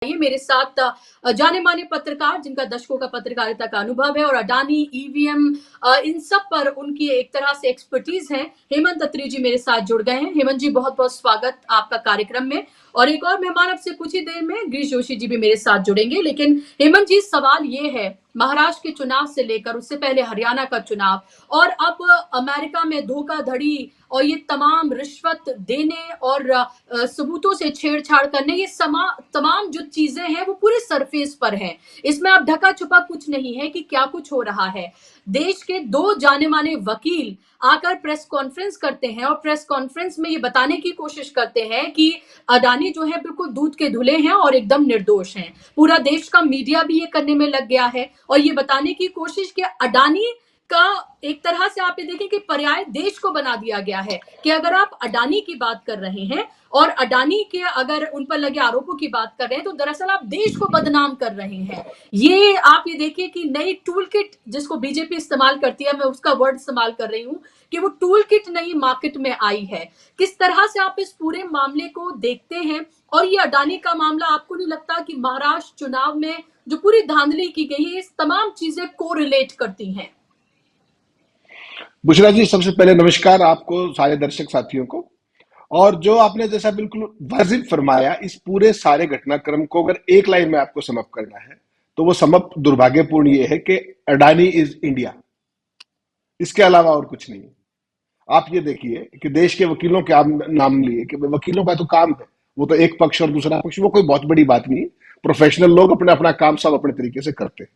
ये मेरे साथ जाने माने पत्रकार जिनका दशकों का पत्रकारिता का अनुभव है और अडानी ईवीएम इन सब पर उनकी एक तरह से एक्सपर्टीज है। हेमंत अत्री जी मेरे साथ जुड़ गए हैं। हेमंत जी बहुत बहुत स्वागत आपका कार्यक्रम में। और एक और मेहमान अब से कुछ ही देर में गिरीश जोशी जी भी मेरे साथ जुड़ेंगे। लेकिन हेमंत जी सवाल ये है, महाराष्ट्र के चुनाव से लेकर उससे पहले हरियाणा का चुनाव और अब अमेरिका में धोखाधड़ी और ये तमाम रिश्वत देने और सबूतों से छेड़छाड़ करने, ये तमाम जो चीजें हैं वो पूरे सरफेस पर हैं। इसमें अब ढका छुपा कुछ नहीं है कि क्या कुछ हो रहा है। देश के दो जाने माने वकील आकर प्रेस कॉन्फ्रेंस करते हैं और प्रेस कॉन्फ्रेंस में ये बताने की कोशिश करते हैं कि अडानी जो है बिल्कुल दूध के धुले हैं और एकदम निर्दोष हैं। पूरा देश का मीडिया भी ये करने में लग गया है और ये बताने की कोशिश कि अडानी का एक तरह से आप ये देखें कि पर्याय देश को बना दिया गया है कि अगर आप अडानी की बात कर रहे हैं और अडानी के अगर उन पर लगे आरोपों की बात कर रहे हैं तो दरअसल आप देश को बदनाम कर रहे हैं। ये आप ये देखिए कि नई टूल किट जिसको बीजेपी इस्तेमाल करती है, मैं उसका वर्ड इस्तेमाल कर रही हूं कि वो टूल किट नई मार्केट में आई है। किस तरह से आप इस पूरे मामले को देखते हैं और ये अडानी का मामला आपको नहीं लगता कि महाराष्ट्र चुनाव में जो पूरी धांधली की गई है इस तमाम चीजें को रिलेट करती हैं? बुशरा जी, सबसे पहले नमस्कार आपको, सारे दर्शक साथियों को। और जो आपने जैसा बिल्कुल वाजिब फरमाया, इस पूरे सारे घटनाक्रम को अगर एक लाइन में आपको समअप करना है तो वो समअप दुर्भाग्यपूर्ण ये है कि अडानी इज इंडिया, इसके अलावा और कुछ नहीं। आप ये देखिए कि देश के वकीलों के आप नाम लिए कि वकीलों का तो काम है, वो तो एक पक्ष और दूसरा पक्ष, वो कोई बहुत बड़ी बात नहीं। प्रोफेशनल लोग अपने अपना काम सब अपने तरीके से करते हैं।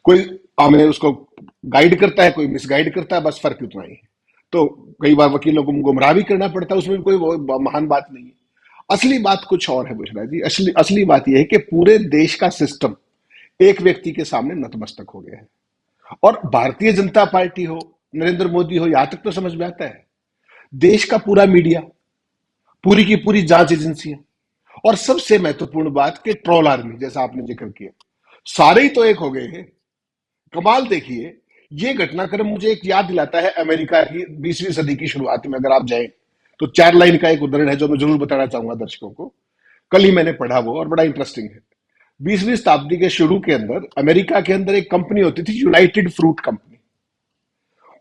कोई हमें उसको गाइड करता है, कोई मिसगाइड करता है, बस फर्क उतना ही है। तो कई बार वकीलों को गुमराह भी करना पड़ता है, उसमें भी कोई महान बात नहीं है। असली बात कुछ और है बुशरा जी। असली असली बात यह है कि पूरे देश का सिस्टम एक व्यक्ति के सामने नतमस्तक हो गया है। और भारतीय जनता पार्टी हो, नरेंद्र मोदी हो, यहां तक तो समझ में आता है। देश का पूरा मीडिया, पूरी की पूरी जांच एजेंसियां और सबसे महत्वपूर्ण बात कि ट्रोल आर्मी, जैसा आपने जिक्र किया, सारे ही तो एक हो गए हैं। कमाल देखिए, ये घटनाक्रम मुझे एक याद दिलाता है अमेरिका की 20वीं सदी की शुरुआत में। अगर आप जाएं तो 4 लाइन का एक उदाहरण है जो मैं जरूर बताना चाहूंगा दर्शकों को। कल ही मैंने पढ़ा वो और बड़ा इंटरेस्टिंग है। 20वीं शताब्दी के शुरू के अंदर अमेरिका के अंदर एक कंपनी होती थी, यूनाइटेड फ्रूट कंपनी।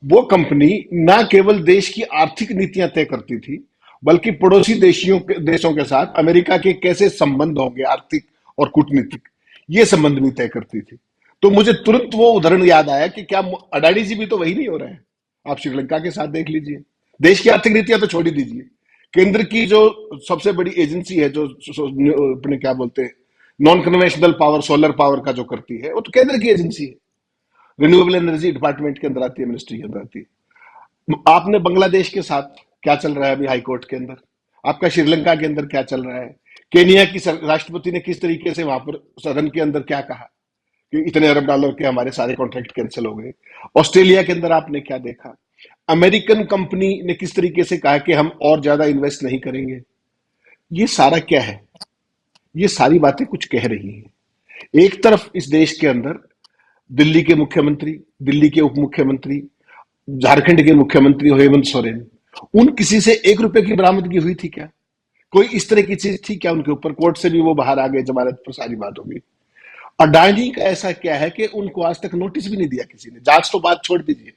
वो कंपनी ना केवल देश की आर्थिक नीतियां तय करती थी, बल्कि पड़ोसी देशों के साथ अमेरिका के कैसे संबंध होंगे, आर्थिक और कूटनीतिक, ये संबंध भी तय करती थी। तो मुझे तुरंत वो उदाहरण याद आया कि क्या अडानी जी भी तो वही नहीं हो रहे हैं? आप श्रीलंका के साथ देख लीजिए। देश की आर्थिक नीतियां तो छोड़ ही दीजिए, केंद्र की जो सबसे बड़ी एजेंसी है, जो अपने क्या बोलते हैं, non conventional power, solar power का जो करती है, वो तो केंद्र की एजेंसी है। रिन्यूएबल एनर्जी डिपार्टमेंट के अंदर आती है, मिनिस्ट्री के अंदर आती है। आपने बांग्लादेश के साथ क्या चल रहा है अभी हाईकोर्ट के अंदर, आपका श्रीलंका के अंदर क्या चल रहा है, केनिया की राष्ट्रपति ने किस तरीके से वहां पर सदन के अंदर क्या कहा कि इतने अरब डॉलर के हमारे सारे कॉन्ट्रैक्ट कैंसिल हो गए। ऑस्ट्रेलिया के अंदर आपने क्या देखा, अमेरिकन कंपनी ने किस तरीके से कहा कि हम और ज्यादा इन्वेस्ट नहीं करेंगे। ये सारा क्या है? ये सारी बातें कुछ कह रही हैं। एक तरफ इस देश के अंदर दिल्ली के मुख्यमंत्री, दिल्ली के उप मुख्यमंत्री, झारखंड के मुख्यमंत्री हेमंत सोरेन, उन किसी से 1 रुपए की बरामदगी हुई थी क्या? कोई इस तरह की चीज थी क्या उनके ऊपर? कोर्ट से भी वो बाहर आ गए, जमानत पर सारी बात होगी। अडानी का ऐसा क्या है कि उनको आज तक नोटिस भी नहीं दिया किसी ने? जांच तो बात छोड़ दीजिए,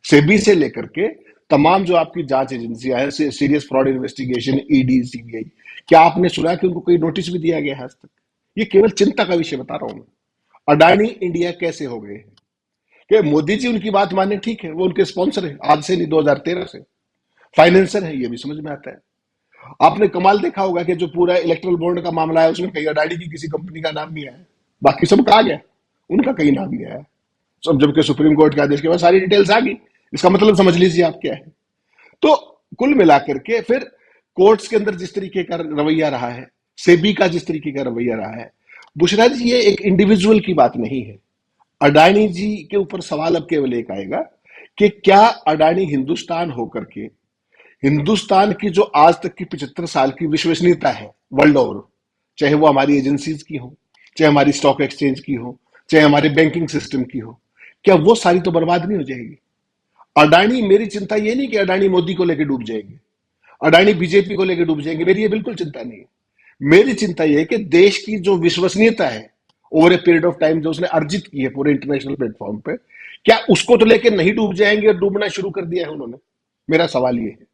सेबी से लेकर के तमाम जो आपकी जांच एजेंसियां हैं, serious fraud investigation, ED, CBI, क्या आपने सुना कि उनको कोई नोटिस भी दिया गया है आज तक? ये केवल चिंता का विषय बता रहा हूं मैं। अडानी इंडिया कैसे हो गए हैं कि मोदी जी उनकी बात माने, ठीक है, वो उनके स्पॉन्सर है, आज से नहीं 2013 से फाइनेंसर है, ये भी समझ में आता है। आपने कमाल देखा होगा कि जो पूरा इलेक्ट्रल बॉन्ड का मामला है उसमें कहीं अडानी की किसी कंपनी का नाम नहीं आया, बाकी सब कहा गया, उनका कहीं नाम नहीं आया। सब जबकि सुप्रीम कोर्ट के आदेश के बाद सारी डिटेल्स आ गई। इसका मतलब समझ लीजिए आप क्या है। तो कुल मिलाकर के फिर कोर्ट्स के अंदर जिस तरीके का रवैया रहा है, सेबी का जिस तरीके का रवैया रहा है, बुशरा जी, ये एक इंडिविजुअल की बात नहीं है। अडानी जी के ऊपर सवाल अब केवल एक आएगा कि क्या अडानी हिंदुस्तान होकर के, हिंदुस्तान की जो आज तक की 75 साल की विश्वसनीयता है वर्ल्ड ओवर, चाहे वो हमारी एजेंसीज की हो, चाहे हमारी स्टॉक एक्सचेंज की हो, चाहे हमारे बैंकिंग सिस्टम की हो, क्या वो सारी तो बर्बाद नहीं हो जाएगी? अडानी, मेरी चिंता ये नहीं कि अडानी मोदी को लेकर डूब जाएंगे, अडानी बीजेपी को लेकर डूब जाएंगे, मेरी ये बिल्कुल चिंता नहीं है। मेरी चिंता यह है कि देश की जो विश्वसनीयता है over a period of time जो उसने अर्जित की है पूरे इंटरनेशनल प्लेटफॉर्म पे, क्या उसको तो लेके नहीं डूब जाएंगे और डूबना शुरू कर दिया है उन्होंने? मेरा सवाल ये है।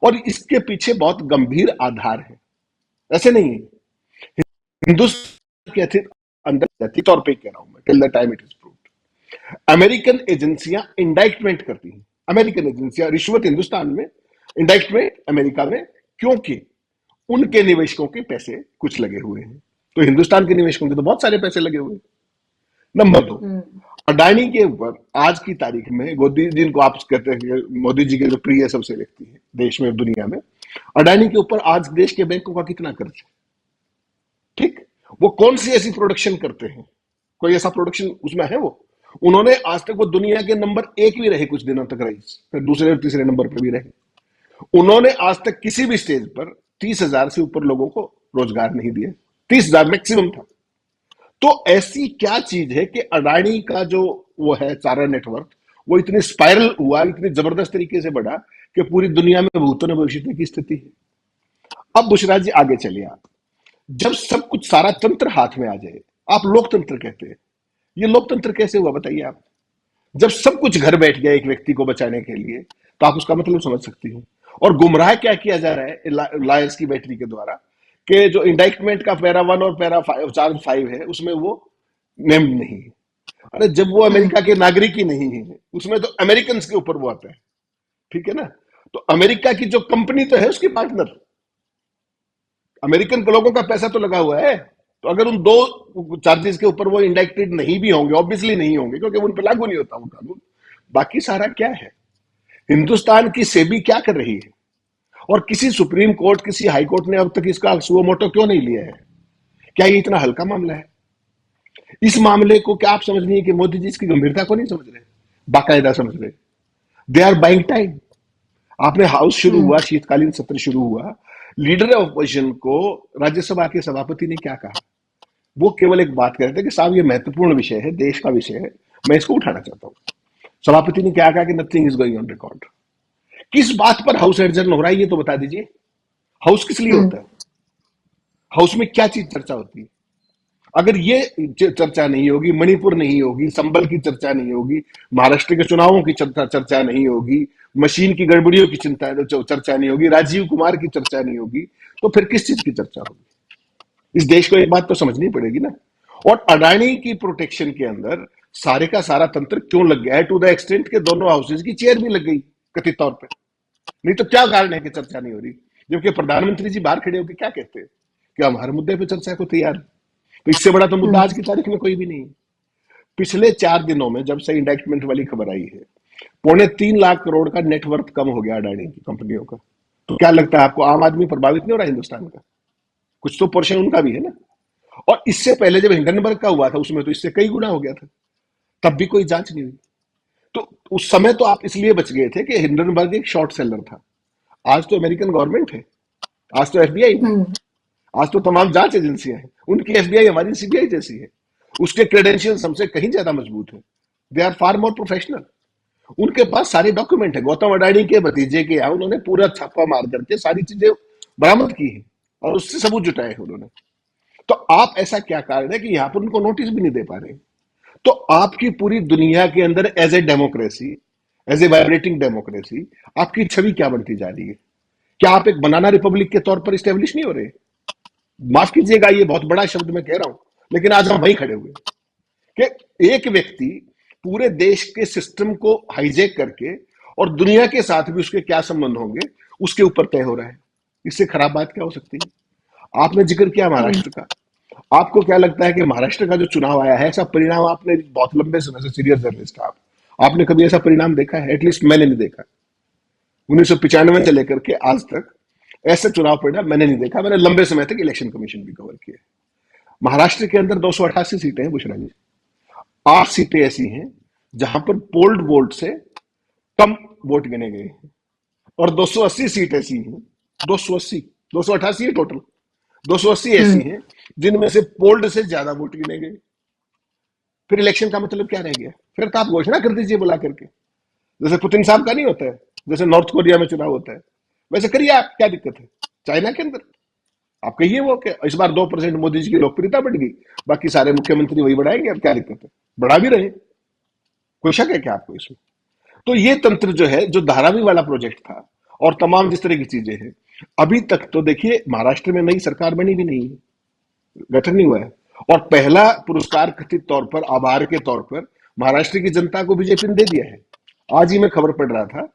और इसके पीछे बहुत गंभीर आधार है, ऐसे नहीं है। हिंदुस्तान के अंदर तौर पे कह रहा हूं मैं, till the time it is proved, American एजेंसियां इंडाइक्टमेंट करती हैं। अमेरिकन एजेंसियां रिश्वत हिंदुस्तान में, इंडाइक्टमेंट अमेरिका में, क्योंकि उनके निवेशकों के पैसे कुछ लगे हुए हैं। तो हिंदुस्तान के निवेशकों के तो बहुत सारे पैसे लगे हुए हैं। नंबर दो, अडानी के ऊपर आज की तारीख में, मोदी जिनको आप कहते हैं कि मोदी जी के जो प्रिय सबसे व्यक्ति है देश में दुनिया में, अडानी के ऊपर आज देश के बैंकों का कितना कर्ज है? ठीक, वो कौन सी ऐसी प्रोडक्शन करते हैं? कोई ऐसा प्रोडक्शन उसमें है? वो उन्होंने आज तक, वो दुनिया के नंबर एक भी रहे कुछ दिनों तक, रही फिर दूसरे और तीसरे नंबर पर भी रहे। उन्होंने आज तक किसी भी स्टेज पर 30,000 से ऊपर लोगों को रोजगार नहीं दिया। 30,000 मैक्सिमम था। तो ऐसी क्या चीज है कि अडानी का जो वो है सारा नेटवर्क, वो इतनी स्पाइरल हुआ, इतनी जबरदस्त तरीके से बढ़ा कि पूरी दुनिया में भूतों ने भविष्य की स्थिति है। अब बुशरा जी आगे चलिए आप, जब सब कुछ सारा तंत्र हाथ में आ जाए, आप लोकतंत्र कहते हैं, ये लोकतंत्र कैसे हुआ बताइए आप? जब सब कुछ घर बैठ गया एक व्यक्ति को बचाने के लिए, तो आप उसका मतलब समझ सकती हैं। और गुमराह क्या किया जा रहा है लायंस की बैटरी के द्वारा, कि जो इंडाइटमेंट का पैरा 1 और पैरा चार्ज 5 है, उसमें वो नेम्ड नहीं है। अरे जब वो अमेरिका के नागरिक ही नहीं है, उसमें तो अमेरिकन के ऊपर वो आता है, ठीक है ना? तो अमेरिका की जो कंपनी तो है उसकी पार्टनर, अमेरिकन लोगों का पैसा तो लगा हुआ है। तो अगर उन दो चार्जेस के ऊपर वो इंडाइक्टेड नहीं भी होंगे, ऑब्वियसली नहीं होंगे, क्योंकि उन पर लागू नहीं होता वो कानून, बाकी सारा क्या है? हिंदुस्तान की सेबी क्या कर रही है? और किसी सुप्रीम कोर्ट, किसी हाई कोर्ट ने अब तक इसका सुओ मोटो क्यों नहीं लिया है? क्या ये इतना हल्का मामला है? इस मामले को क्या आप समझ नहीं है कि मोदी जी इसकी गंभीरता को नहीं समझ रहे, बाकायदा समझ रहे? They are buying time. आपने हाउस शुरू हुआ, शीतकालीन सत्र शुरू हुआ, लीडर ऑफ ऑपोजिशन को राज्यसभा के सभापति ने क्या कहा? वो केवल एक बात कह रहे थे कि साहब ये महत्वपूर्ण विषय है, देश का विषय है, मैं इसको उठाना चाहता हूं। सभापति ने क्या कहा कि nothing is going on record. किस बात पर हाउस एडजर्न हो रहा है ये तो बता दीजिए। हाउस किस लिए होता है? हाउस में क्या चीज चर्चा होती है? अगर ये चर्चा नहीं होगी, मणिपुर नहीं होगी, संबल की चर्चा नहीं होगी, महाराष्ट्र के चुनावों की चर्चा नहीं होगी, मशीन की गड़बड़ियों की चिंता चर्चा नहीं होगी, राजीव कुमार की चर्चा नहीं होगी, तो फिर किस चीज की चर्चा होगी? इस देश को एक बात तो समझनी पड़ेगी ना। और अडानी की प्रोटेक्शन के अंदर सारे का सारा तंत्र क्यों लग गया है? टू द एक्सटेंट के दोनों हाउसेज की चेयर भी लग गई कथित तौर पर। नहीं तो क्या कारण है कि चर्चा नहीं हो रही? जबकि प्रधानमंत्री जी बाहर खड़े होकर क्या कहते हैं कि हम हर मुद्दे पर चर्चा को तैयार हैं। तो इससे बड़ा तो मुद्दा आज की तारीख में कोई भी नहीं है। पिछले 4 दिनों में जब से इंडाइटमेंट वाली खबर आई है, 3.25 लाख करोड़ का नेटवर्थ कम हो गया अडानी की कंपनियों का। तो क्या लगता है आपको, आम आदमी प्रभावित नहीं हो रहा हिंदुस्तान का? कुछ तो पोर्शन उनका भी है ना। और इससे पहले जब हिंडनबर्ग का हुआ था, उसमें तो इससे कई गुना हो गया था, तब भी कोई जांच नहीं हुई। तो उस समय तो आप इसलिए बच गए थे कि हिंडनबर्ग एक शॉर्ट सेलर था। आज तो अमेरिकन गवर्नमेंट है, आज तो एफबीआई है, आज तो तमाम जांच एजेंसियां हैं। उनकी एफबीआई हमारी सीबीआई जैसी है। उसके क्रेडेंशियल्स हमसे कहीं ज्यादा मजबूत है। They are far more professional. उनके पास सारे डॉक्यूमेंट है। गौतम अडानी के भतीजे के यहाँ उन्होंने पूरा छापा मार करके सारी चीजें बरामद की है और उससे सबूत जुटाए हैं उन्होंने। तो आप, ऐसा क्या कारण है कि यहाँ पर उनको नोटिस भी नहीं दे पा रहे? तो आपकी पूरी दुनिया के अंदर as a democracy, as a vibrating democracy, आपकी छवि क्या बनती जा रही है? क्या आप एक बनाना रिपब्लिक के तौर पर स्टेब्लिश नहीं हो रहे? माफ कीजिएगा, ये बहुत बड़ा शब्द मैं कह रहा हूं, लेकिन आज हम वहीं खड़े हुए कि एक व्यक्ति पूरे देश के सिस्टम को हाईजैक करके, और दुनिया के साथ भी उसके क्या संबंध होंगे उसके ऊपर तय हो रहा है। इससे खराब बात क्या हो सकती है? आपने जिक्र किया महाराष्ट्र का। आपको क्या लगता है कि महाराष्ट्र का जो चुनाव आया है, ऐसा परिणाम आपने बहुत लंबे समय से, सीनियर जर्नलिस्ट आप, आपने कभी ऐसा परिणाम देखा है? एटलीस्ट मैंने नहीं देखा। 1995 से लेकर के आज तक ऐसा चुनाव परिणाम मैंने नहीं देखा। मैंने लंबे समय तक इलेक्शन कमीशन भी कवर किया। महाराष्ट्र के अंदर 288 सीटें हैं बुशरा जी। 8 सीटें ऐसी हैं जहां पर पोल्ड वोट से कम वोट गिने गए हैं, और 280 सीट ऐसी हैं, 280, 288 है टोटल, 280 ऐसी हैं जिनमें से पोल्ड से ज्यादा वोट गिने गए। फिर इलेक्शन का मतलब क्या रह गया? फिर तो आप घोषणा कर दीजिए बुला करके, जैसे पुतिन साहब का नहीं होता है, जैसे नॉर्थ कोरिया में चुनाव होता है, वैसे करिए आप, क्या दिक्कत है? चाइना के अंदर आप कहिए वो कि इस बार 2% मोदी जी की लोकप्रियता बढ़ गई, बाकी सारे मुख्यमंत्री वही बढ़ाएंगे, अब क्या दिक्कत है, बढ़ा भी रहे, कोई शक है क्या आपको इसमें? तो ये तंत्र जो है, जो धारावी वाला प्रोजेक्ट था और तमाम जिस तरह की चीजें हैं, अभी तक तो देखिए महाराष्ट्र में नई सरकार बनी भी नहीं है, गठन नहीं हुआ है। और पहला पुरस्कार कथित तौर पर, आभार के तौर पर महाराष्ट्र की जनता को बीजेपी ने दे दिया है। आज ही मैं खबर पढ़ रहा था,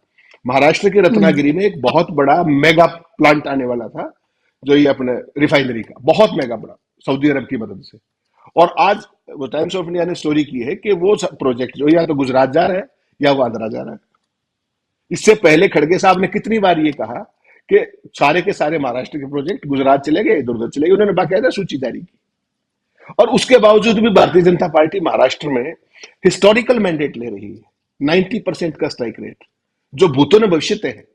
महाराष्ट्र के हम्म। रत्नागिरी में एक बहुत बड़ा मेगा प्लांट आने वाला था, जो ये अपने रिफाइनरी का बहुत मेगा बड़ा, सऊदी अरब की मदद से। और आज वो टाइम्स ऑफ इंडिया ने स्टोरी की है कि वो प्रोजेक्ट जो या तो गुजरात जा रहा है या वो आंध्रा जा रहा है। इससे पहले खड़गे साहब ने कितनी बार ये कहा कि सारे के सारे महाराष्ट्र के प्रोजेक्ट गुजरात चले गए, इधर उधर चले गए, उन्होंने बाकायदा सूची जारी की। और उसके बावजूद भी भारतीय जनता पार्टी महाराष्ट्र में हिस्टोरिकल मैंडेट ले रही है, 90% का स्ट्राइक रेट, जो भूतों ने भविष्य है।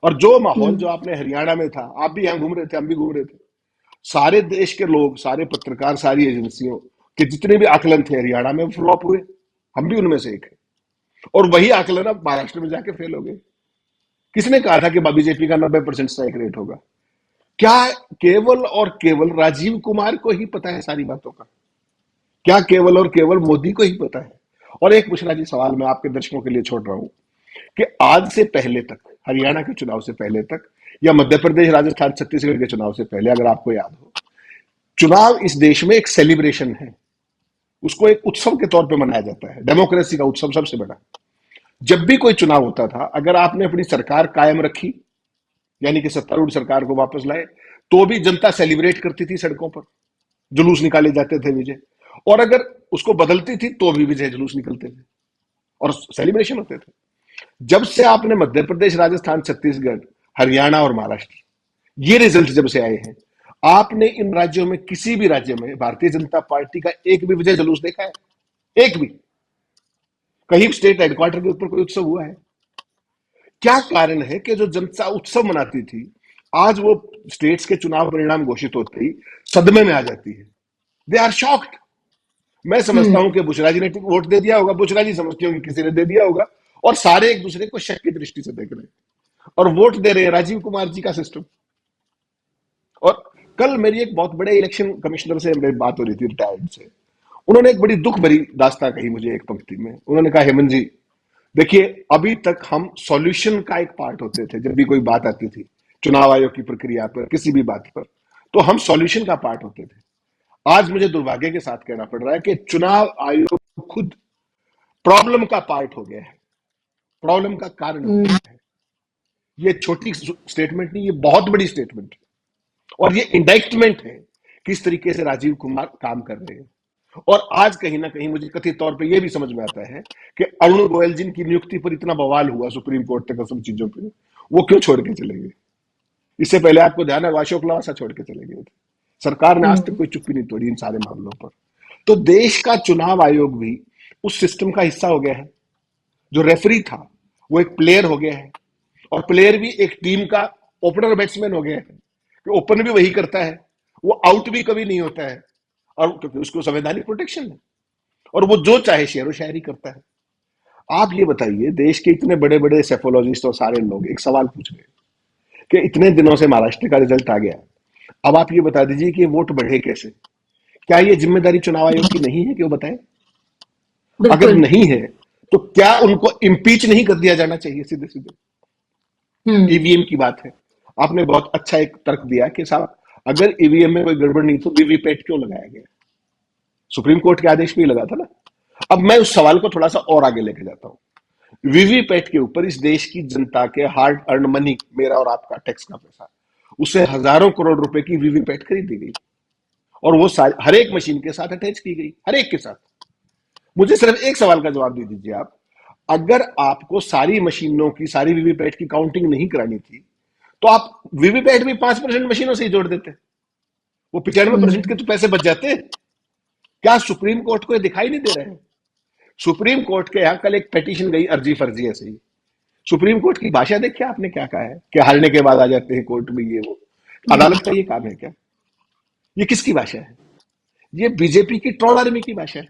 और जो माहौल जो हम्म। आपने हरियाणा में था, आप भी यहां घूम रहे थे, हम भी घूम रहे थे, सारे देश के लोग, सारे पत्रकार, सारी एजेंसियों के जितने भी आकलन थे हरियाणा में फ्लॉप हुए, हम भी उनमें से एक है। और वही आकलन अब महाराष्ट्र में जाके फेल हो गए। किसने कहा था कि बीजेपी का 90% स्ट्राइक रेट होगा? क्या केवल और केवल राजीव कुमार को ही पता है सारी बातों का? क्या केवल और केवल मोदी को ही पता है? और एक बुशरा जी सवाल मैं आपके दर्शकों के लिए छोड़ रहा हूं कि आज से पहले तक, हरियाणा के चुनाव से पहले तक, या मध्य प्रदेश, राजस्थान, छत्तीसगढ़ के चुनाव से पहले, अगर आपको याद हो, चुनाव इस देश में एक सेलिब्रेशन है, उसको एक उत्सव के तौर पे मनाया जाता है, डेमोक्रेसी का उत्सव सबसे बड़ा। जब भी कोई चुनाव होता था, अगर आपने अपनी सरकार कायम रखी, यानी कि सत्तारूढ़ सरकार को वापस लाए, तो भी जनता सेलिब्रेट करती थी, सड़कों पर जुलूस निकाले जाते थे विजय। और अगर उसको बदलती थी तो भी विजय जुलूस निकलते थे और सेलिब्रेशन होते थे। जब से आपने मध्य प्रदेश, राजस्थान, छत्तीसगढ़, हरियाणा और महाराष्ट्र, ये रिजल्ट जब से आए हैं, आपने इन राज्यों में, किसी भी राज्य में भारतीय जनता पार्टी का एक भी विजय जुलूस देखा है? एक भी? कहीं स्टेट हेडक्वार्टर के ऊपर कोई उत्सव हुआ है? क्या कारण है कि जो जनता उत्सव मनाती थी, आज वो स्टेट्स के चुनाव परिणाम घोषित होते ही सदमे में आ जाती है? They are shocked. मैं समझता हम्म। हूं कि बुशरा जी ने वोट दे दिया होगा, बुशरा जी समझती होंगी किसी ने दे दिया होगा, और सारे एक दूसरे को शक की दृष्टि से देख रहे हैं और वोट दे रहे हैं राजीव कुमार जी का सिस्टम। और कल मेरी एक बहुत बड़े इलेक्शन कमिश्नर से मेरी बात हो रही थी, रिटायर्ड से। उन्होंने एक बड़ी दुख भरी दास्तां कही मुझे एक पंक्ति में। उन्होंने कहा, हेमंत जी देखिए, अभी तक हम सॉल्यूशन का एक पार्ट होते थे, जब भी कोई बात आती थी चुनाव आयोग की प्रक्रिया पर, किसी भी बात पर, तो हम सॉल्यूशन का पार्ट होते थे। आज मुझे दुर्भाग्य के साथ कहना पड़ रहा है कि चुनाव आयोग खुद प्रॉब्लम का पार्ट हो गया है, प्रॉब्लम का कारण हो हम्म। गया है। ये छोटी स्टेटमेंट नहीं, ये बहुत बड़ी स्टेटमेंट है, और ये इंडाइक्टमेंट है किस तरीके से राजीव कुमार काम कर रहे हैं। और आज कहीं ना कहीं मुझे कथित तौर पे यह भी समझ में आता है कि अरुण गोयल जिनकी नियुक्ति पर इतना बवाल हुआ सुप्रीम कोर्ट तक सब चीजों पे, वो क्यों छोड़ के चले गए? इससे पहले आपको ध्यान है अशोक लवासा छोड़ के चले गए थे। सरकार ने आज तक हम्म। कोई चुप्पी नहीं तोड़ी इन सारे मामलों पर। तो देश का चुनाव आयोग भी उस सिस्टम का हिस्सा हो गया है। जो रेफरी था वो एक प्लेयर हो गया है, और प्लेयर भी एक टीम का ओपनर बैट्समैन हो गया है कि ओपन भी वही करता है, वो आउट भी कभी नहीं होता है, और क्योंकि उसको संवैधानिक प्रोटेक्शन है, और वो जो चाहे शेरो शायरी करता है। आप ये बताइए, देश के इतने बड़े बड़े सेफोलॉजिस्ट और सारे लोग एक सवाल पूछ रहे हैं कि इतने दिनों से महाराष्ट्र का रिजल्ट आ गया, अब आप ये बता दीजिए कि वोट बढ़े कैसे? क्या ये जिम्मेदारी चुनाव आयोग की नहीं है कि वो बताए? अगर बिल्कुल। नहीं है तो क्या उनको इम्पीच नहीं कर दिया जाना चाहिए सीधे सीधे? हम्म। ईवीएम की बात है, आपने बहुत अच्छा एक तर्क दिया कि साहब अगर ईवीएम में कोई गड़बड़ नहीं तो वीवीपैट क्यों लगाया गया? सुप्रीम कोर्ट के आदेश पे ही लगा था ना। अब मैं उस सवाल को थोड़ा सा और आगे लेके जाता हूं। वीवीपैट के ऊपर इस देश की जनता के हार्ड अर्न मनी, मेरा और आपका टैक्स का पैसा, उससे हजारों करोड़ रुपए की वीवीपैट खरीदी गई, और वो हर एक मशीन के साथ अटैच की गई, हर एक के साथ। मुझे सिर्फ एक सवाल का जवाब दे दीजिए आप, अगर आपको सारी मशीनों की, सारी वीवीपैट की काउंटिंग नहीं करानी थी, तो आप वीवीपैट भी 5% मशीनों से ही जोड़ देते, वो 95% के हम्म। तो पैसे बच जाते। क्या सुप्रीम कोर्ट को ये दिखाई नहीं दे रहे हैं? सुप्रीम कोर्ट के यहां कल एक पेटिशन गई, अर्जी फर्जी ऐसे ही। सुप्रीम कोर्ट की भाषा देखिए आपने क्या कहा है कि हारने के बाद आ जाते हैं कोर्ट में, ये वो। अदालत का ये काम है क्या? ये किसकी भाषा है? ये बीजेपी की ट्रोल आर्मी की भाषा है।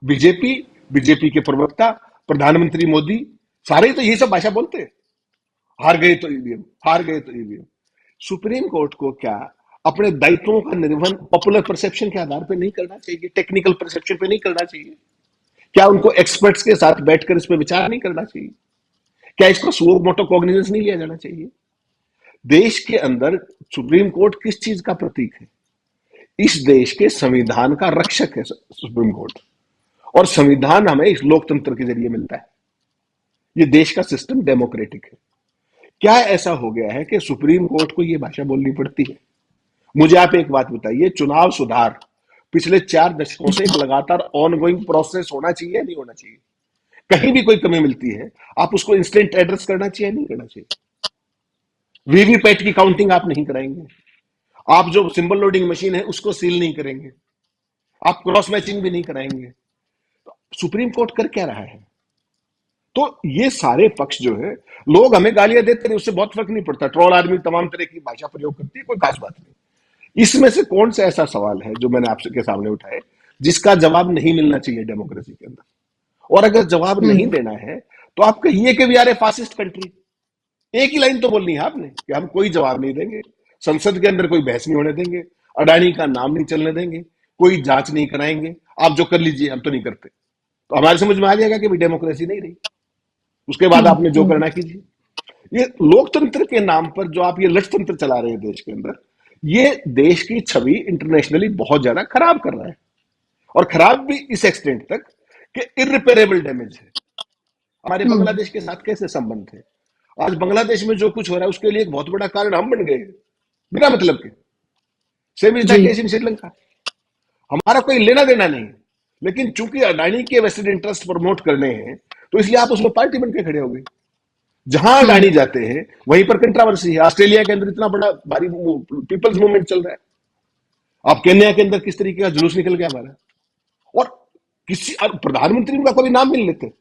बीजेपी, बीजेपी के प्रवक्ता, प्रधानमंत्री मोदी, सारे ही तो यही सब भाषा बोलते हैं। हार गए तो ईवीएम, हार गए तो ईवीएम। सुप्रीम कोर्ट को क्या अपने दायित्वों का निर्वहन पॉपुलर परसेप्शन के आधार पर नहीं करना चाहिए, टेक्निकल परसेप्शन पे नहीं करना चाहिए? क्या उनको एक्सपर्ट्स के साथ बैठकर इस पर विचार नहीं करना चाहिए? क्या इसको सुओ मोटो कॉग्निजेंस नहीं लिया जाना चाहिए? देश के अंदर सुप्रीम कोर्ट किस चीज का प्रतीक है? इस देश के संविधान का रक्षक है सुप्रीम कोर्ट, और संविधान हमें इस लोकतंत्र के जरिए मिलता है। ये देश का सिस्टम डेमोक्रेटिक है। क्या ऐसा हो गया है कि सुप्रीम कोर्ट को ये भाषा बोलनी पड़ती है? मुझे आप एक बात बताइए, चुनाव सुधार पिछले 4 दशकों से एक लगातार ऑनगोइंग प्रोसेस होना चाहिए या नहीं होना चाहिए? कहीं भी कोई कमी मिलती है, आप उसको इंस्टेंट एड्रेस करना चाहिए नहीं करना चाहिए? वीवीपैट की काउंटिंग आप नहीं कराएंगे, आप जो सिंबल लोडिंग मशीन है उसको सील नहीं करेंगे, आप क्रॉस मैचिंग भी नहीं कराएंगे, सुप्रीम कोर्ट कर क्या रहा है? तो ये सारे पक्ष जो है, लोग हमें गालियां देते रहे, उससे बहुत फर्क नहीं पड़ता। ट्रोल आर्मी तमाम तरह की भाषा प्रयोग करती है, कोई खास बात नहीं। इसमें से कौन सा ऐसा सवाल है जो मैंने आपसे के सामने उठाए जिसका जवाब नहीं मिलना चाहिए डेमोक्रेसी के अंदर? और अगर जवाब नहीं हम्म। देना है तो आप कहिए कि we are a fascist country. एक ही लाइन तो बोलनी है आपने कि हम कोई जवाब नहीं देंगे, संसद के अंदर कोई बहस नहीं होने देंगे, अडानी का नाम नहीं चलने देंगे, कोई जांच नहीं कराएंगे, आप जो कर लीजिए, हम तो नहीं करते। तो हमारे समझ में आ जाएगा कि भाई डेमोक्रेसी नहीं रही। उसके बाद हम्म। आपने जो करना कीजिए। ये लोकतंत्र के नाम पर जो आप ये लठतंत्र चला रहे हैं देश के अंदर, ये देश की छवि इंटरनेशनली बहुत ज्यादा खराब कर रहा है, और खराब भी इस एक्सटेंट तक कि इररिपेरेबल डैमेज है। हमारे हम्म। बांग्लादेश के साथ कैसे संबंध थे? आज बांग्लादेश में जो कुछ हो रहा है उसके लिए एक बहुत बड़ा कारण हम बन गए हैं, बिना मतलब के। सेम इज द जी। Case in Sri Lanka. हमारा कोई लेना देना नहीं है, लेकिन चूंकि अडानी के वेस्टेड इंटरेस्ट प्रमोट करने हैं, तो इसलिए आप उसमें पार्टी बन के खड़े हो गए। जहां हम्म। अडानी जाते हैं वहीं पर कंट्रोवर्सी है। ऑस्ट्रेलिया के अंदर इतना बड़ा भारी पीपल्स मूवमेंट चल रहा है। आप केन्या के अंदर किस तरीके का जुलूस निकल गया हमारा। और किसी और प्रधानमंत्री का कोई नाम नहीं लेते,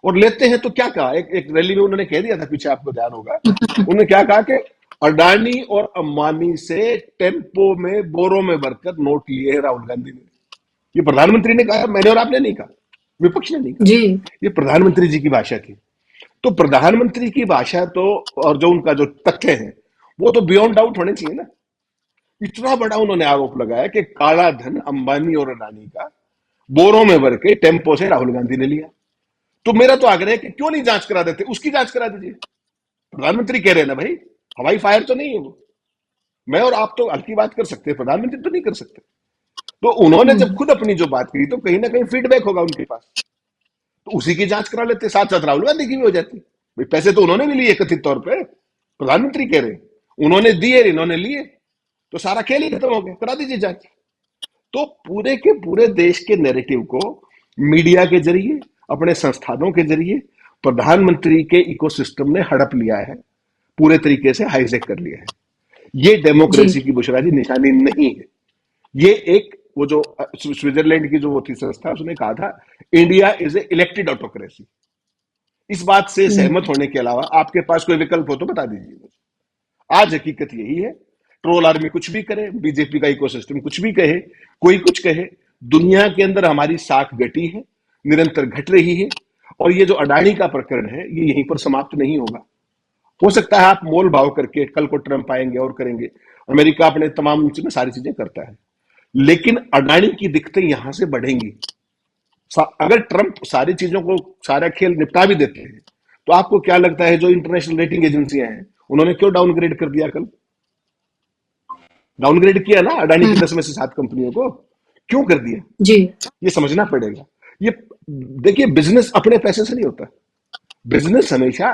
और लेते हैं तो क्या कहा, एक रैली में उन्होंने कह दिया था, पीछे आपको ध्यान होगा, उन्होंने क्या कहा कि अडानी और अंबानी से टेम्पो में बोरों में भरकर नोट लिए हैं राहुल गांधी ने। ये प्रधानमंत्री ने कहा, मैंने और आपने नहीं कहा, विपक्ष ने नहीं कहा, जी। ये प्रधानमंत्री जी की भाषा थी। तो प्रधानमंत्री की भाषा तो, और जो उनका जो तथ्य है, वो तो बियॉन्ड डाउट होने चाहिए ना। इतना बड़ा उन्होंने आरोप लगाया कि काला धन अंबानी और अडानी का बोरों में भर के टेम्पो से राहुल गांधी ने लिया। तो मेरा तो आग्रह है कि क्यों नहीं जांच करा देते, उसकी जांच करा दीजिए। प्रधानमंत्री कह रहे हैं ना भाई, हवाई फायर तो नहीं है वो। मैं और आप तो हल्की बात कर सकते हैं, प्रधानमंत्री तो नहीं कर सकते। तो उन्होंने जब हम्म। खुद अपनी जो बात की, तो कहीं ना कहीं फीडबैक होगा उनके पास, तो उसी की जांच करा लेते, साथ साथ राहुल गांधी की भी हो जाती। भाई पैसे तो उन्होंने भी लिए कथित तौर पे, प्रधानमंत्री कह रहे हैं उन्होंने दिए, इन्होंने लिए, तो सारा खेल ही खत्म हो गया, करा दीजिए जांच। तो पूरे के पूरे देश के नैरेटिव को मीडिया के जरिए, अपने संस्थानों के जरिए प्रधानमंत्री के इकोसिस्टम ने हड़प लिया है, पूरे तरीके से हाईजेक कर लिया है। ये जी। डेमोक्रेसी की बुशराजी निशानी नहीं है। ये एक, वो जो स्विट्जरलैंड की जो वो थी संस्था, उसने कहा था India is a elected autocracy. इस बात से हम्म। सहमत होने के अलावा आपके पास कोई विकल्प हो तो बता दीजिए मुझे। आज हकीकत यही है, ट्रोल आर्मी कुछ भी करे, बीजेपी का इकोसिस्टम कुछ भी कहे, कोई कुछ कहे, दुनिया के अंदर हमारी साख घटी है, निरंतर घट रही है। और ये जो अडानी का प्रकरण है, ये यहीं पर समाप्त नहीं होगा। हो सकता है आप मोल भाव करके कल को ट्रंप आएंगे और करेंगे, अमेरिका अपने तमाम में सारी चीजें करता है, लेकिन अडानी की दिक्कतें यहां से बढ़ेंगी। अगर ट्रंप सारी चीजों को, सारा खेल निपटा भी देते हैं, तो आपको क्या लगता है जो इंटरनेशनल रेटिंग एजेंसियां हैं, उन्होंने क्यों डाउनग्रेड कर दिया? कल डाउनग्रेड किया ना अडानी की हम्म। 10 में से 7 कंपनियों को, क्यों कर दिया? जी। ये समझना पड़ेगा। ये देखिए, बिजनेस अपने पैसे से नहीं होता। बिजनेस हमेशा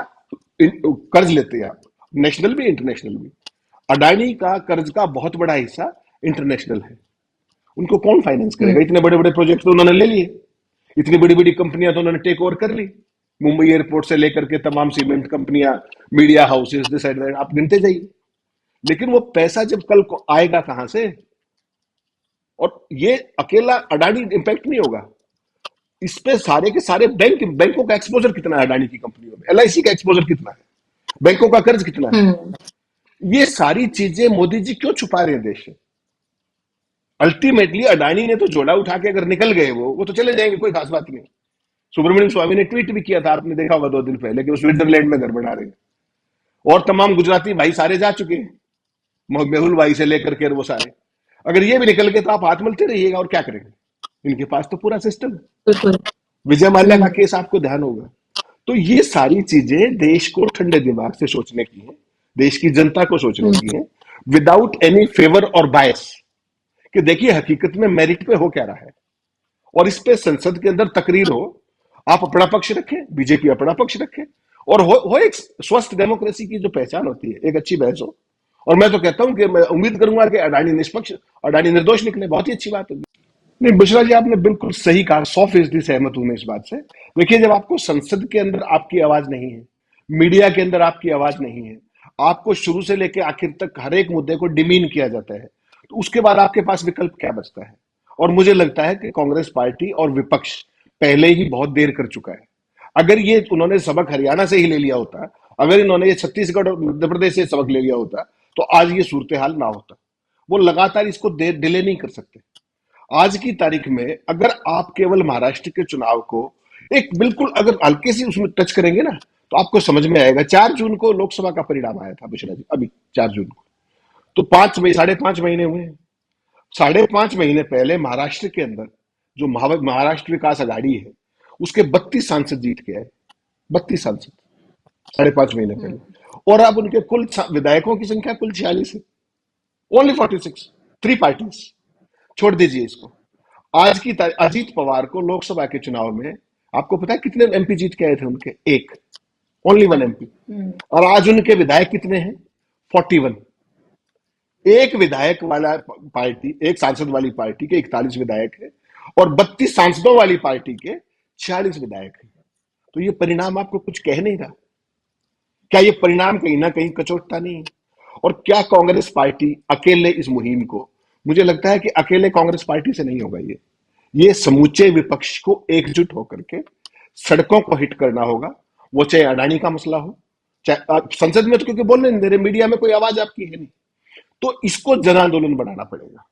कर्ज लेते हैं आप, नेशनल भी इंटरनेशनल भी। अडानी का कर्ज का बहुत बड़ा हिस्सा इंटरनेशनल है। उनको कौन फाइनेंस हम्म। करेगा? इतने बड़े बड़े प्रोजेक्ट तो उन्होंने ले लिए, इतनी बड़ी बड़ी कंपनियां तो उन्होंने टेक ओवर कर ली, मुंबई एयरपोर्ट से लेकर के तमाम सीमेंट कंपनियां, media houses, this and that, आप गिनते जाइए। लेकिन वो पैसा जब कल को आएगा कहां से? और ये अकेला अडानी इंपैक्ट नहीं होगा, इस पे सारे के सारे बैंकों का एक्सपोजर कितना है अडानी की कंपनियों में, एलआईसी का एक्सपोजर कितना है, बैंकों का कर्ज कितना है? हम्म। ये सारी चीजें मोदी जी क्यों छुपा रहे हैं देश से? अल्टीमेटली अडानी ने तो जोड़ा उठा के अगर निकल गए वो तो चले जाएंगे, कोई खास बात नहीं। सुब्रमण्यम स्वामी ने ट्वीट भी किया था, आपने देखा होगा 2 दिन पहले, कि वो स्विट्जरलैंड में घर बना रहे हैं, और तमाम गुजराती भाई सारे जा चुके हैं। मेहुल वाई से लेकर के वो सारे, अगर ये भी निकल गए तो आप हाथ मलते रहिएगा और क्या करेंगे? इनके पास तो पूरा सिस्टम है। बिल्कुल। विजय माल्या का हम्म। केस आपको ध्यान होगा। तो ये सारी चीजें देश को ठंडे दिमाग से सोचने की है, देश की जनता को सोचने हम्म। की है, विदाउट एनी फेवर और बायस, कि देखिए हकीकत में मेरिट पे हो क्या रहा है, और इस पे संसद के अंदर तकरीर हो, आप अपना पक्ष रखें, बीजेपी अपना पक्ष रखे, और हो एक स्वस्थ डेमोक्रेसी की जो पहचान होती है, एक अच्छी बहस हो। और मैं तो कहता हूं कि मैं उम्मीद करूंगा कि अडानी निष्पक्ष, अडानी निर्दोष निकले, बहुत ही अच्छी बात होगी। नहीं बुशरा जी, आपने बिल्कुल सही कहा, 100% सहमत हूं मैं इस बात से। देखिए, जब आपको संसद के अंदर आपकी आवाज नहीं है, मीडिया के अंदर आपकी आवाज नहीं है, आपको शुरू से लेकर आखिर तक हर एक मुद्दे को डिमीन किया जाता है, तो उसके बाद आपके पास विकल्प क्या बचता है? और मुझे लगता है कि कांग्रेस पार्टी और विपक्ष पहले ही बहुत देर कर चुका है। अगर ये उन्होंने सबक हरियाणा से ही ले लिया होता, अगर इन्होंने ये छत्तीसगढ़ और मध्य प्रदेश से सबक ले लिया होता, तो आज ये सूरत हाल ना होता। वो लगातार इसको डिले नहीं कर सकते। आज की तारीख में अगर आप केवल महाराष्ट्र के चुनाव को एक बिल्कुल अगर हल्के से उसमें टच करेंगे ना, तो आपको समझ में आएगा। 4 जून को लोकसभा का परिणाम आया था बुशरा जी, अभी 4 जून को, तो 5.5 महीने हुए हैं। 5.5 महीने पहले महाराष्ट्र के अंदर जो महाराष्ट्र विकास अघाड़ी है, उसके 32 सांसद जीत के आए, 32 सांसद 5.5 महीने हम्म। पहले। और अब उनके कुल विधायकों की संख्या कुल 46 है, ओनली 46, 3 पार्टीज। छोड़ दीजिए इसको। आज की तारीख अजीत पवार को लोकसभा के चुनाव में आपको पता है कितने एमपी जीत के आए थे उनके? एक, ओनली 1 एमपी। हम्म। और आज उनके विधायक कितने हैं? 41। एक विधायक वाला पार्टी, एक सांसद वाली पार्टी के 41 विधायक है, और 32 सांसदों वाली पार्टी के 46 विधायक है। तो ये परिणाम आपको कुछ कह नहीं रहा? क्या ये परिणाम कहीं ना कहीं कचोटता नहीं है? और क्या कांग्रेस पार्टी अकेले इस मुहिम को, मुझे लगता है कि अकेले कांग्रेस पार्टी से नहीं होगा ये समूचे विपक्ष को एकजुट होकर के सड़कों को हिट करना होगा। वो चाहे अडानी का मसला हो, चाहे संसद में तो क्योंकि बोलने नहीं दे रहे, मीडिया में कोई आवाज आपकी है नहीं, तो इसको जन आंदोलन बनाना पड़ेगा।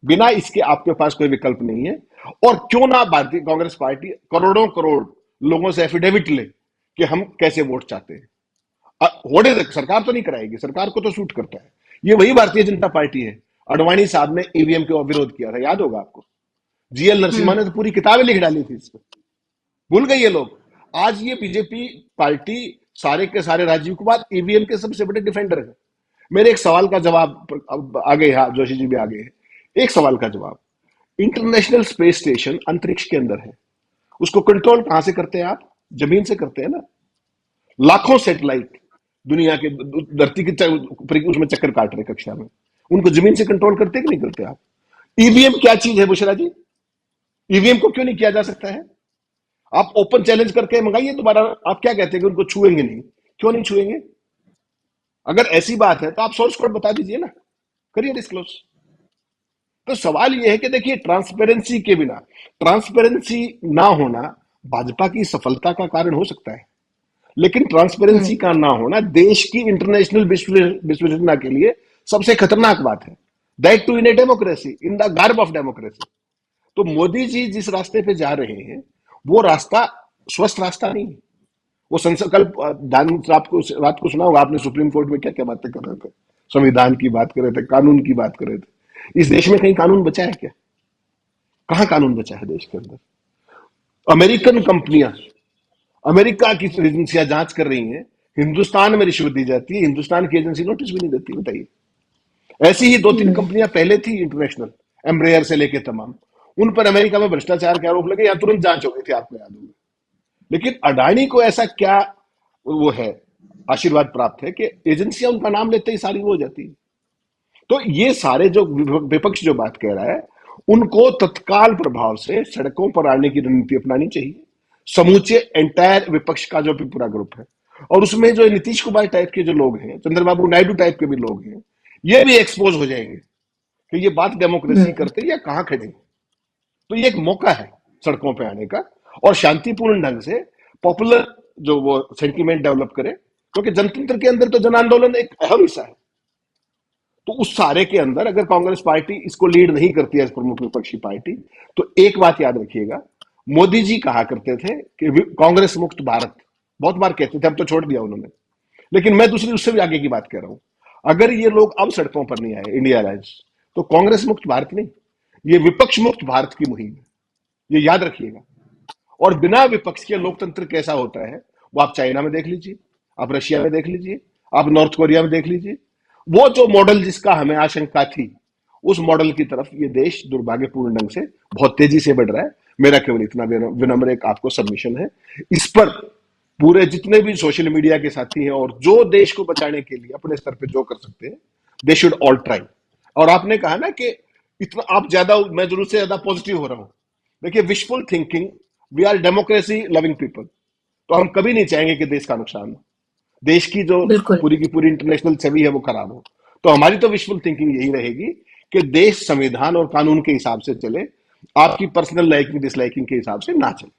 बिना इसके आपके पास कोई विकल्प नहीं है। और क्यों ना भारतीय कांग्रेस पार्टी करोड़ों करोड़ लोगों से एफिडेविट ले कि हम कैसे वोट चाहते हैं। होने तक सरकार तो नहीं कराएगी, सरकार को तो सूट करता है। ये वही भारतीय जनता पार्टी है। अडवाणी साहब ने ईवीएम का विरोध किया था, याद होगा आपको। जीएल नरसिम्हा हम्म। ने तो पूरी किताबें लिख डाली थी इस पर, भूल गए ये लोग। आज ये बीजेपी पार्टी सारे के सारे राजीव कुमार ईवीएम के सबसे बड़े डिफेंडर है। मेरे एक सवाल का जवाब अब आ गए, हाँ जोशी जी भी आ गए हैं। एक सवाल का जवाब, इंटरनेशनल स्पेस स्टेशन अंतरिक्ष के अंदर है, उसको कंट्रोल कहां से करते हैं आप? जमीन से करते हैं ना। लाखों सैटेलाइट दुनिया के धरती के उसमें चक्कर काट रहे कक्षा में, उनको जमीन से कंट्रोल करते कि नहीं करते आप? ईवीएम क्या चीज है बुशरा जी? ईवीएम को क्यों नहीं किया जा सकता है? आप ओपन चैलेंज करके मंगाइए दोबारा। आप क्या कहते हैं कि उनको छुएंगे नहीं? क्यों नहीं छुएंगे? अगर ऐसी बात है तो आप सोर्स कोड बता दीजिए ना, करिए डिस्क्लोज। तो सवाल यह है कि देखिए, ट्रांसपेरेंसी के बिना, ट्रांसपेरेंसी ना होना भाजपा की सफलता का कारण हो सकता है, लेकिन ट्रांसपेरेंसी हम्म। का ना होना देश की इंटरनेशनल विश्वसनीयता के लिए सबसे खतरनाक बात है। That too in a democracy, in the गर्भ ऑफ डेमोक्रेसी। तो मोदी जी जिस रास्ते पे जा रहे हैं, वो रास्ता स्वस्थ रास्ता नहीं है। वो संसद कल दान रात को सुना होगा आपने, सुप्रीम कोर्ट में क्या क्या बातें कर रहे थे, संविधान की बात कर रहे थे, कानून की बात कर रहे थे। इस देश में कहीं कानून बचा है क्या? कहां कानून बचा है देश के अंदर? अमेरिकन कंपनियां, अमेरिका की एजेंसियां जांच कर रही हैं, हिंदुस्तान में रिश्वत दी जाती है, हिंदुस्तान की एजेंसी नोटिस भी नहीं देती। बताइए। ऐसी ही 2-3 हम्म। कंपनियां पहले थी इंटरनेशनल, एम्ब्रेयर से लेके तमाम, उन पर अमेरिका में भ्रष्टाचार के आरोप लगे, या तुरंत जांच हो गई थी, आपको याद होगा। लेकिन अडानी को ऐसा क्या वो है, आशीर्वाद प्राप्त है कि एजेंसियां उनका नाम लेते ही सारी वो हो जाती है। तो ये सारे जो विपक्ष जो बात कह रहा है, उनको तत्काल प्रभाव से सड़कों पर आने की रणनीति अपनानी चाहिए, समूचे एंटायर विपक्ष का जो भी पूरा ग्रुप है। और उसमें जो नीतीश कुमार टाइप के जो लोग हैं, चंद्रबाबू नायडू टाइप के भी लोग हैं, ये भी एक्सपोज हो जाएंगे कि ये बात डेमोक्रेसी हम्म। करते या कहां खड़े। तो ये एक मौका है सड़कों पे आने का, और शांतिपूर्ण ढंग से पॉपुलर जो वो सेंटीमेंट डेवलप करे, क्योंकि जनतंत्र के अंदर तो जन आंदोलन एक अहम हिस्सा है। तो उस सारे के अंदर अगर कांग्रेस पार्टी इसको लीड नहीं करती है प्रमुख विपक्षी पार्टी, तो एक बात याद रखिएगा, मोदी जी कहा करते थे कि कांग्रेस मुक्त भारत, बहुत बार कहते थे, अब तो छोड़ दिया उन्होंने। लेकिन मैं दूसरी उससे भी आगे की बात कह रहा हूं। अगर ये लोग अब सड़कों पर नहीं आए, इंडिया अलायंस, तो कांग्रेस मुक्त भारत नहीं, ये विपक्ष मुक्त भारत की मुहिम है, ये याद रखिएगा। और बिना विपक्ष के लोकतंत्र कैसा होता है वो आप चाइना में देख लीजिए, आप रशिया में देख लीजिए, आप नॉर्थ कोरिया में देख लीजिए। वो जो मॉडल जिसका हमें आशंका थी, उस मॉडल की तरफ ये देश दुर्भाग्यपूर्ण ढंग से बहुत तेजी से बढ़ रहा है। मेरा केवल इतना विनम्र एक आपको सबमिशन है। इस पर पूरे जितने भी सोशल मीडिया के साथी हैं और जो देश को बचाने के लिए अपने स्तर पे जो कर सकते हैं, दे शुड ऑल ट्राई। और आपने कहा ना कि इतना आप ज्यादा, मैं जरूर से ज्यादा पॉजिटिव हो रहा हूं। देखिए, wishful thinking, we are democracy loving people, तो हम कभी नहीं चाहेंगे कि देश का नुकसान हो, देश की जो बिल्कुल। पूरी की पूरी इंटरनेशनल छवि है वो खराब हो। तो हमारी तो विशफुल थिंकिंग यही रहेगी कि देश संविधान और कानून के हिसाब से चले, आपकी पर्सनल लाइकिंग डिसलाइकिंग के हिसाब से ना चले।